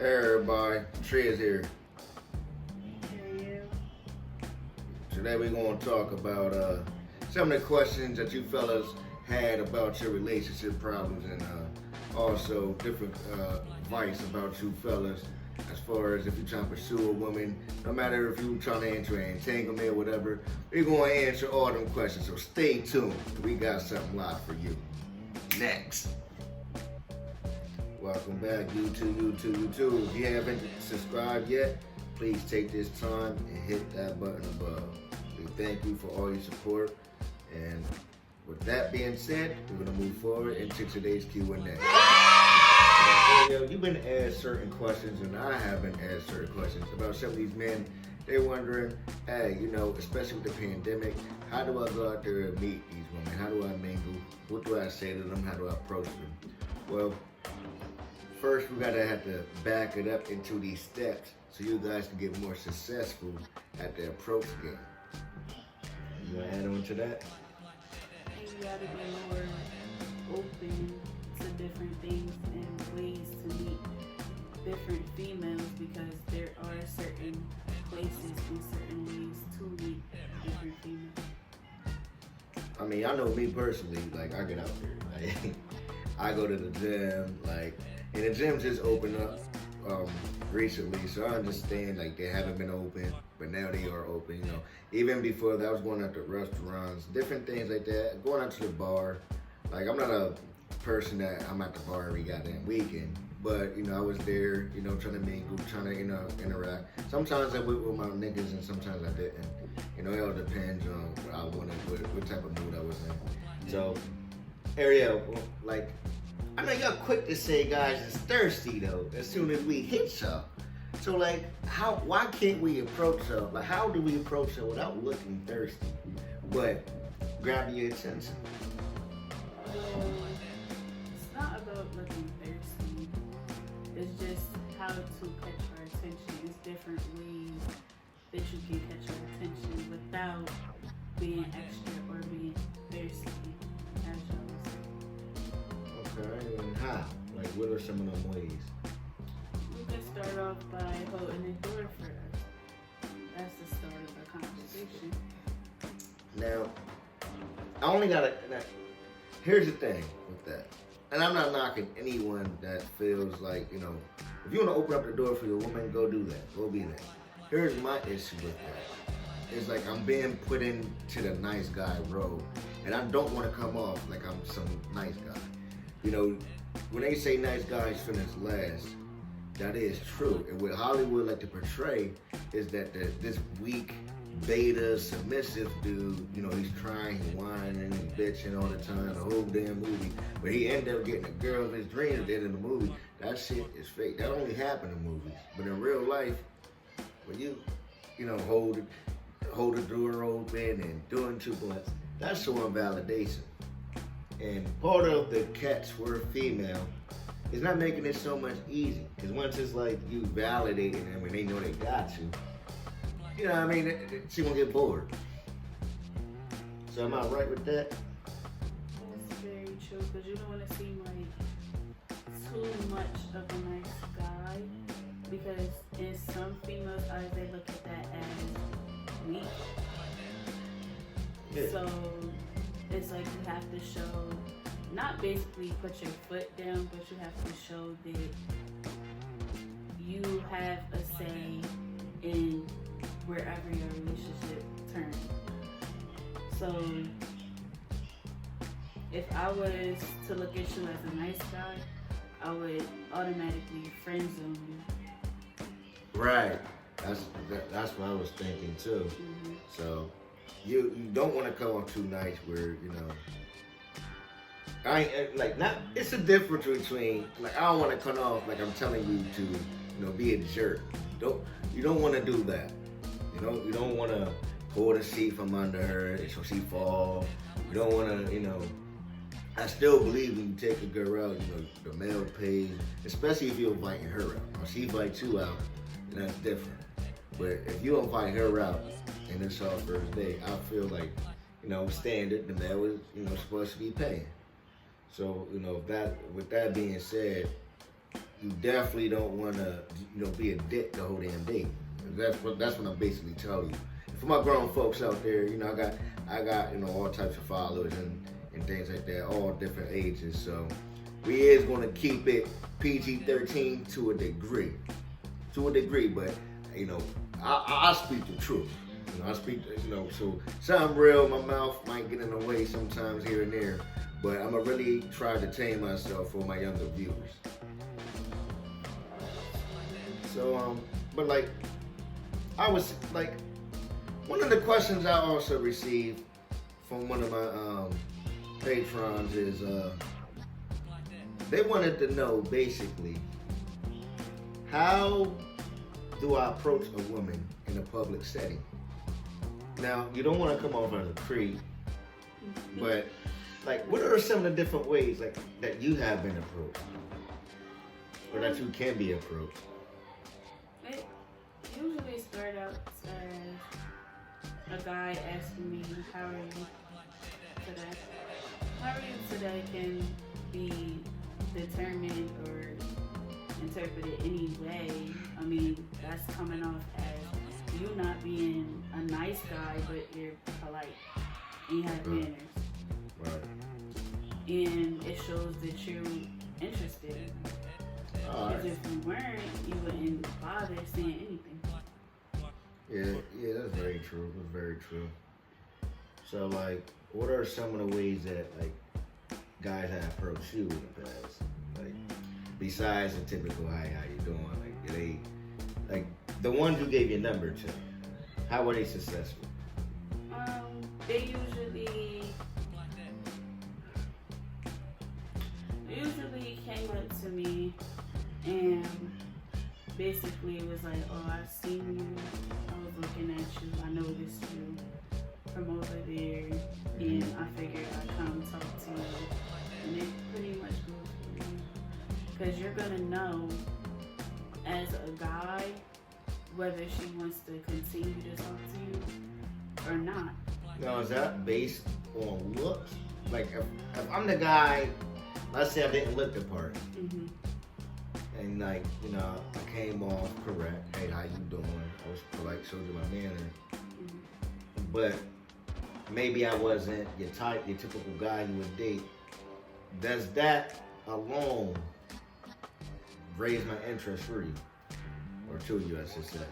Hey everybody, Trez here. Hey, Today we're going to talk about some of the questions that you fellas had about your relationship problems and also different advice about you fellas as far as if you're trying to pursue a woman, no matter if you're trying to enter an entanglement or whatever, we're going to answer all them questions, so stay tuned. We got something live for you. Next. Welcome back, YouTube. If you haven't subscribed yet, please take this time and hit that button above. We thank you for all your support. And with that being said, we're gonna move forward into today's Q&A. You've been asked certain questions, and I have been asked certain questions about some of these men. They're wondering, hey, especially with the pandemic, how do I go out there and meet these women? How do I mingle? What do I say to them? How do I approach them? Well, first, we have to back it up into these steps so you guys can get more successful at the approach game. You want to add on to that? you gotta be more open to different things and ways to meet different females because there are certain places and certain ways to meet different females. I mean, I know me personally, like, I get out there. Like, I go to the gym, like, and the gym just opened up recently, so I understand, like, they haven't been open, but now they are open, Even before that, I was going out to restaurants, different things like that, going out to the bar. Like, I'm not a person that I'm at the bar every goddamn weekend, but, I was there, trying to mingle, trying to, interact. Sometimes I went with my niggas and sometimes I didn't. It all depends on what I wanted, what type of mood I was in. So, Ariel, like, I know y'all quick to say guys is thirsty though, as soon as we hit y'all. So like, why can't we approach her? Like, how do we approach her without looking thirsty, but grabbing your attention? It's not about looking thirsty. It's just how to catch her attention. It's different ways that you can catch her attention without being extra or being thirsty, as y'all say. Okay, and how? Like, what are some of them ways? You can start off by holding the door for us. That's the start of the conversation. Now, I only gotta. Here's the thing with that, and I'm not knocking anyone that feels like, if you want to open up the door for your woman, go do that. Go be that. Here's my issue with that. It's like I'm being put into the nice guy role, and I don't want to come off like I'm some nice guy. When they say nice guys finish last, that is true. And what Hollywood like to portray is that this weak, beta, submissive dude, he's crying, he's whining, he's bitching all the time, the whole damn movie. But he ended up getting a girl of his dreams at the end of the movie. That shit is fake. That only happened in movies. But in real life, when you, hold the door open and doing too much, that's showing validation. And part of the catch for a female is not making it so much easy. Because once it's like you validating them and they know they got you, she won't get bored. So am I right with that? That's very true, because you don't want to seem like too much of a nice guy, because in some females' eyes, they look at that as weak. Yeah. So it's like you have to show, not basically put your foot down, but you have to show that you have a say in wherever your relationship turns. So if I was to look at you as a nice guy, I would automatically friend zone you. Right. That's what I was thinking too. Mm-hmm. So you don't want to come off too nice where, I ain't like, not, it's a difference between, like, I don't want to come off like I'm telling you to, be a jerk. You don't want to do that. You don't want to pull the seat from under her so she fall. You don't want to, I still believe when you take a girl out, the male pays, especially if you're inviting her out. If she invites you out, then that's different. But if you invite her out and it's our first date, I feel like, standard, the male is, supposed to be paying. So, with that being said, you definitely don't want to, be a dick the whole damn day. That's what I'm basically telling you. For my grown folks out there, I got all types of followers and things like that, all different ages. So we is gonna keep it PG-13 to a degree, But I speak the truth. I speak, so something real. My mouth might get in the way sometimes here and there, but I'm gonna really try to tame myself for my younger viewers. So, but like, I was like, one of the questions I also received from one of my patrons is they wanted to know basically, how do I approach a woman in a public setting? Now, you don't want to come off as a creep, but like, what are some of the different ways like that you have been approached, or that you can be approached? It usually start out as a guy asking me, "How are you today?" How are you today can be determined or interpreted any way. I mean, that's coming off as you not being a nice guy, but you're polite and you have manners. Right. And it shows that you're interested. Because if you weren't, you wouldn't bother saying anything. Yeah, that's very true. That's very true. So, like, what are some of the ways that, like, guys have approached you in the past? Like, besides the typical, "Hi, how you doing?" Like, like, the ones who gave your number to, how were they successful? They usually came up to me and basically was like, "Oh, I've seen you. I was looking at you. I noticed you from over there, and I figured I'd come talk to you." And it pretty much goes for me, because you're gonna know as a guy whether she wants to continue to talk to you or not. Now, is that based on looks? Like, if I'm the guy, let's say I didn't look the part, and like, I came off correct. "Hey, how you doing?" I was polite, showed you my manner. But maybe I wasn't your type, your typical guy you would date. Does that alone raise my interest for you? Or to you, I should say.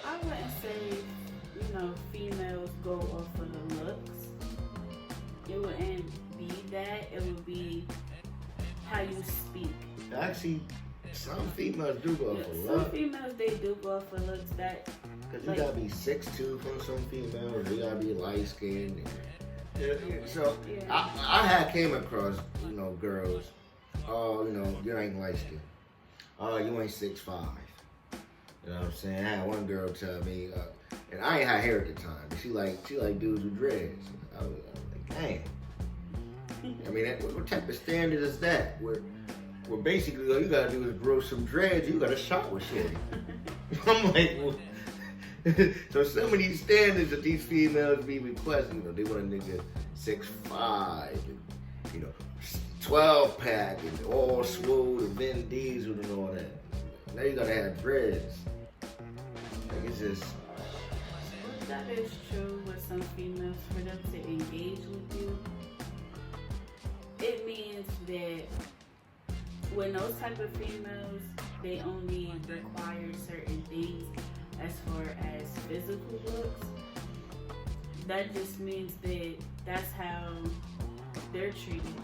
I wouldn't say, females go off of the looks. It wouldn't be that. It would be how you speak. Actually, some females do go off of looks. Some females, they do go off of looks. That, because you gotta be 6'2" from some females, or you gotta be light skinned. So I had came across, girls. "Oh, you ain't light skinned. Oh, you ain't 6'5". You know what I'm saying? I had one girl tell me, and I ain't had hair at the time, but she like dudes with dreads. I was like, dang. I mean, what type of standard is that? Where basically all you gotta do is grow some dreads, you got a shot with shorty. I'm like, well, so some of these standards that these females be requesting, they want a nigga 6'5", and, 12 pack and all swole and Vin Diesel and all that. Now you gotta have dreads. Like, it's just. That is true with some females. For them to engage with you, it means that when those type of females, they only require certain things as far as physical looks. That just means that that's how they're treated.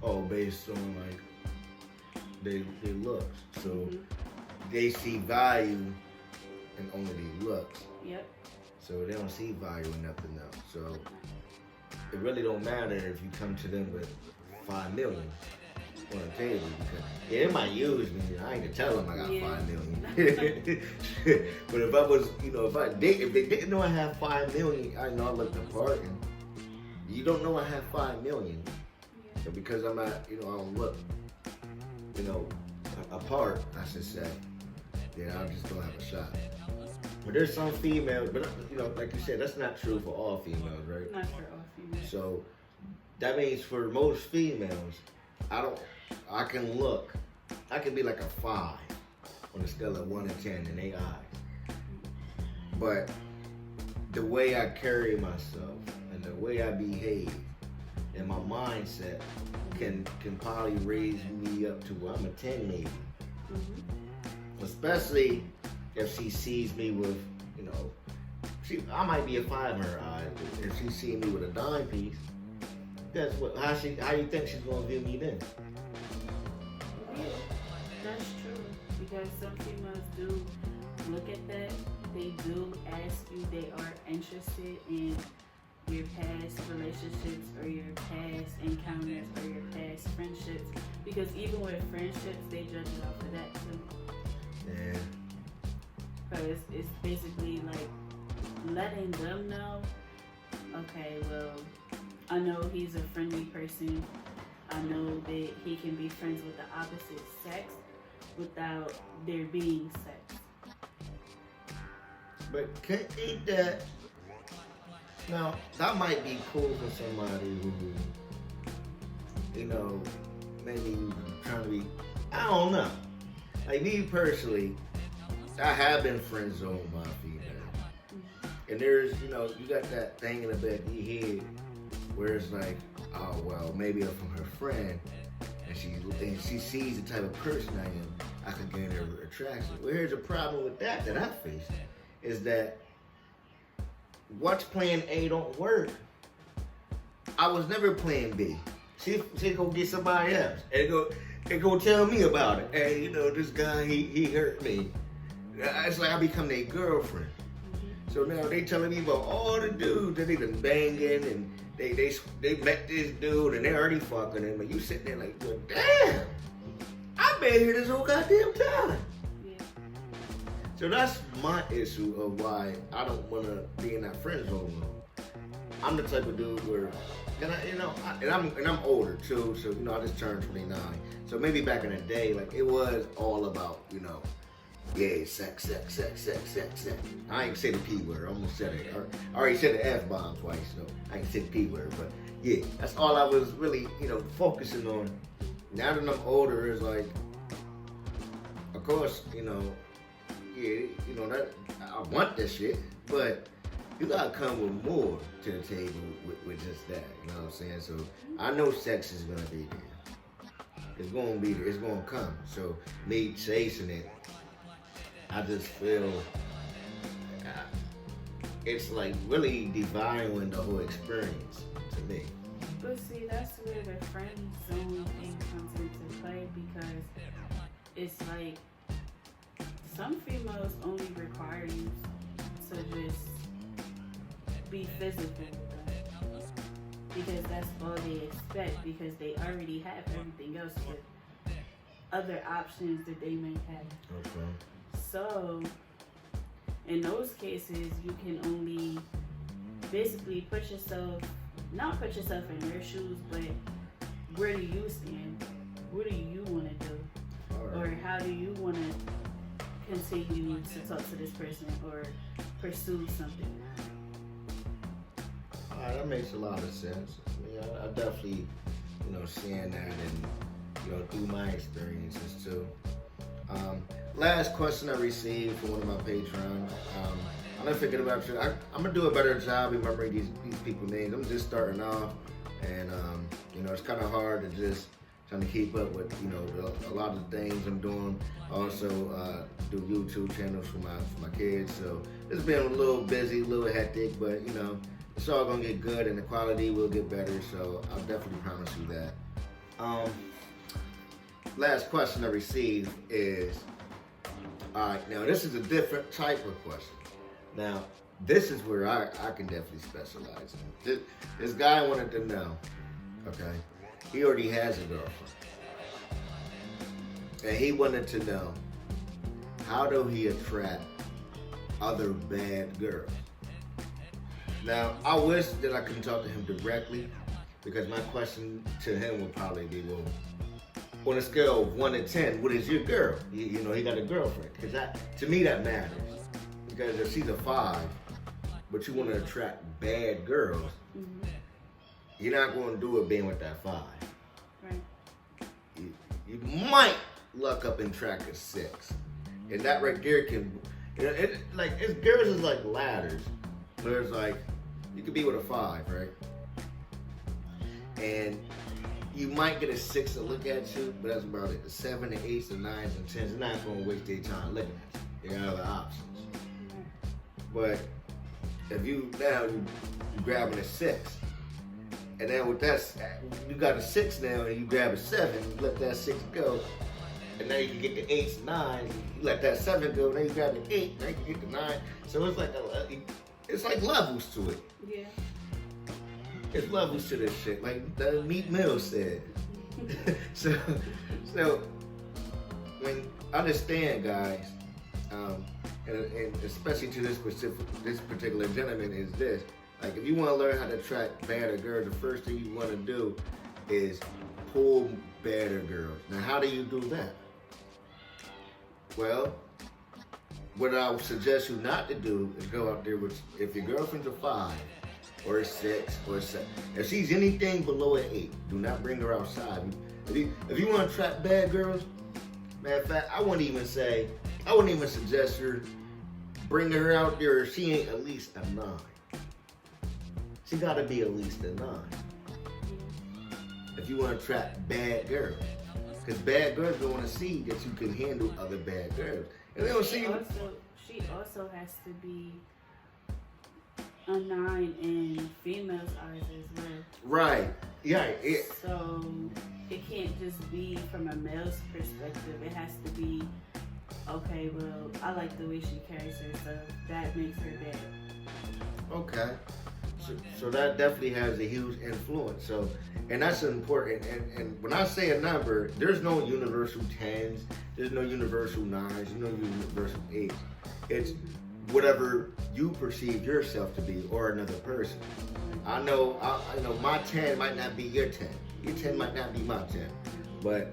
Oh, based on like they looks. So they see value in only their looks. Yep. So they don't see value in nothing else. So it really don't matter if you come to them with $5 million on the table, because they might use me. I ain't gonna tell them I got $5 million. But if I was, if they didn't know I had $5 million, I know I looked the part, and you don't know I have $5 million. So because I'm not, I don't look, apart, I should say, then I just don't have a shot. But there's some females, but like you said, that's not true for all females, right? Not for all females. So that means for most females, I I can be like a 5 on a scale of 1 to 10 in their eyes. But the way I carry myself and the way I behave and my mindset can probably raise me up to where I'm a 10 maybe. Especially if she sees me with, you know, I might be a 5 in her eyes. If she sees me with a dime piece, how you think she's gonna view me then? Yeah, that's true. Because some females do look at that. They do ask you. They are interested in your past relationships or your past encounters or your past friendships. Because even with friendships, they judge it off of that too. Yeah. Because it's basically like letting them know, okay, well, I know he's a friendly person. I know that he can be friends with the opposite sex without there being sex. But can't eat that. Now, that might be cool for somebody who, you know, maybe trying to be, I don't know. Like me personally, I have been friend zoned by a female. And there's, you know, you got that thing in the back of your head where it's like, oh, well, maybe I'm from her friend and she sees the type of person I am, I could gain her attraction. Well, here's a problem with that I face, is that once plan A don't work, I was never plan B. She go get somebody else and go tell me about it. Hey, you know, this guy, he hurt me. It's like I become their girlfriend. So now they telling me about all the dudes that they been banging and they met this dude and they already fucking him, and you sitting there like, well, damn, I've been here this whole goddamn time. Yeah. So that's my issue of why I don't want to be in that friend zone. I'm the type of dude where, and I'm older too, so you know I just turned 29. So maybe back in the day, like it was all about, you know, yeah, sex. I ain't say the P word. I almost said it. I already said the F bomb twice, so I ain't say the P word. But yeah, that's all I was really, you know, focusing on. Now that I'm older, it's like, of course, you know, yeah, you know that I want this shit, but you gotta come with more to the table with just that. You know what I'm saying? So I know sex is gonna be there. It's gonna be there. It's gonna come. So me chasing it, I just feel it's like really devaluing the whole experience to me. But see, that's where the friend zone thing comes into play, because it's like some females only require you to just be physical with them, because that's all they expect, because they already have everything else with other options that they may have. Okay. So, in those cases, you can only basically not put yourself in their shoes, but where do you stand? What do you want to do? Right. Or how do you want to continue to talk to this person or pursue something? All right, that makes a lot of sense. I mean, I definitely, you know, seeing that and, you know, through my experiences too. Last question I received from one of my patrons. I'm not thinking about you. I'm gonna do a better job remembering these people's names. I'm just starting off, and you know, it's kind of hard to just trying to keep up with, you know, a lot of the things I'm doing. Also, do YouTube channels for my kids. So it's been a little busy, a little hectic, but you know, it's all gonna get good, and the quality will get better. So I'll definitely promise you that. Last question I received is, all right, now this is a different type of question. Now, this is where I can definitely specialize in. This guy wanted to know, okay, he already has a girlfriend. And he wanted to know, how do he attract other bad girls? Now, I wish that I could talk to him directly, because my question to him would probably be, well, on a scale of 1 to 10, what is your girl? You know, he got a girlfriend. Because to me, that matters. Because if she's a 5, but you want to attract bad girls, you're not going to do it being with that 5. Right. you might luck up and track a 6. And that right there can, girls is like ladders. There's like, you could be with a 5, right? And you might get a 6 to look at you, but that's about it. The 7, the 8s, the 9s, and 10s, they're not going to waste their time looking at you. They got other options. But if you grabbing a 6, and then with that, you got a 6 now, and you grab a 7, you let that 6 go, and now you can get the 8s, 9s, you let that 7 go, then you grab the 8, now you can get the 9. So it's like levels to it. Yeah. It's levels to this shit, like Meat Mill said. so when understand, guys, and especially to this particular gentleman is this: like, if you want to learn how to attract badder girls, the first thing you want to do is pull badder girls. Now, how do you do that? Well, what I would suggest you not to do is go out there with, if your girlfriend's a 5 or a 6 or a 7, if she's anything below an 8, do not bring her outside. If you want to attract bad girls, matter of fact, I wouldn't even suggest her bringing her out there if she ain't at least a 9. She gotta be at least a 9. If you want to attract bad girls. Because bad girls don't want to see that you can handle other bad girls. And they don't see you. She also has to be a 9 in females' eyes as well. Right. Yeah. So it can't just be from a male's perspective. It has to be, okay, well, I like the way she carries herself. That makes her bad. Okay. So that definitely has a huge influence. So, and that's important. And when I say a number, there's no universal 10s, there's no universal 9s, there's no universal 8s. It's whatever you perceive yourself to be or another person. I know my 10 might not be your 10. Your 10 might not be my 10. But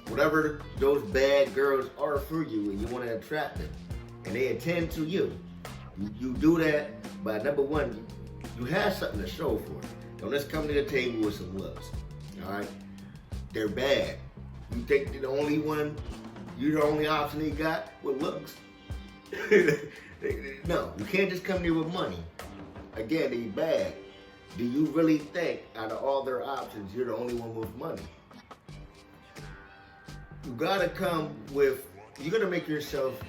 whatever those bad girls are for you and you want to attract them and they attend to you, you do that by, number one, you have something to show for it. Don't just come to the table with some looks. All right? They're bad. You think you're the only option they got with looks? No, you can't just come there with money. Again, they bad. Do you really think out of all their options, you're the only one with money? You gotta make yourself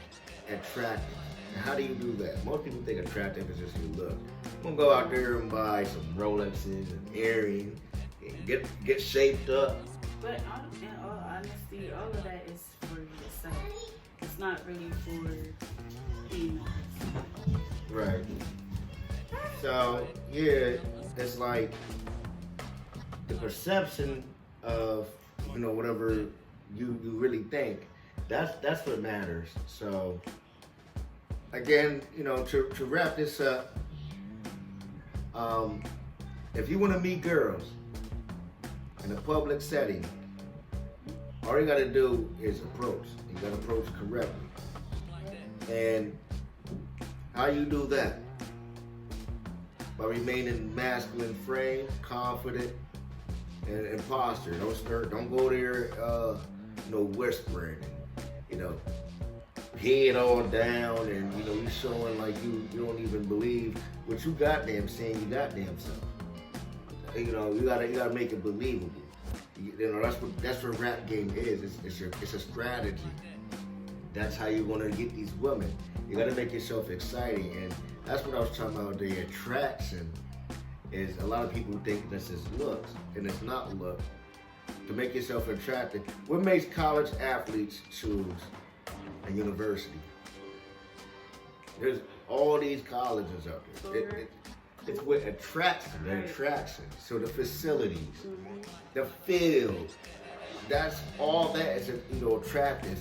attractive. And how do you do that? Most people think attractive is just your look. I'm gonna go out there and buy some Rolexes and earrings and get shaped up. But in all honesty, all of that is for yourself. It's not really for females. Right. So yeah, it's like the perception of whatever you really think. That's what matters. So again, to wrap this up, if you want to meet girls in a public setting, all you got to do is approach. You got to approach correctly. And how you do that? By remaining masculine frame, confident, and posture. Don't go there, whispering, head all down, and you showing like you don't even believe what you goddamn saying. You goddamn self. You gotta make it believable. That's what rap game is. It's a strategy. That's how you're gonna get these women. You gotta make yourself exciting, and that's what I was talking about. The attraction is a lot of people think this is looks, and it's not look. To make yourself attractive, what makes college athletes choose a university? There's all these colleges out there. It's what attracts them, the attraction. So the facilities, the field, that's all that is attractive,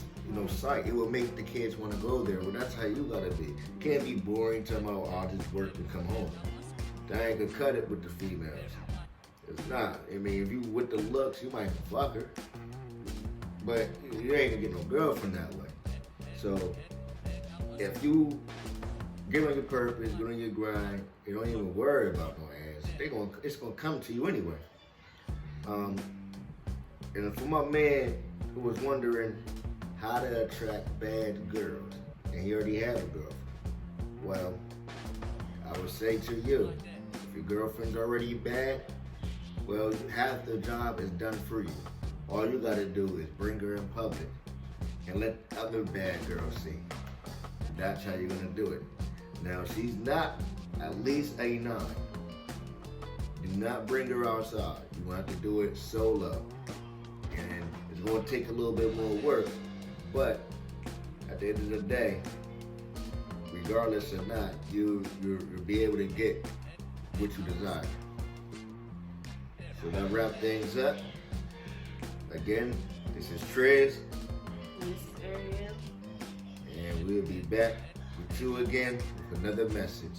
site. It will make the kids want to go there. Well, that's how you gotta be. Can't be boring talking about, I'll just work and come home. That ain't gonna cut it with the females. It's not. I mean, if you with the looks, you might fuck her, but you ain't gonna get no girlfriend that way. So if you get on your purpose, get on your grind, you don't even worry about no ass. It's gonna come to you anyway. And for my man who was wondering how to attract bad girls, and he already had a girlfriend. Well, I would say to you, if your girlfriend's already bad, well, half the job is done for you. All you gotta do is bring her in public and let other bad girls see. That's how you're gonna do it. Now, if she's not at least a 9, do not bring her outside. You're gonna have to do it solo. And it's gonna take a little bit more work, but at the end of the day, regardless or not, you'll be able to get what you desire. So that wrap things up. Again, this is Triz. This is Arie. And we'll be back with you again with another message.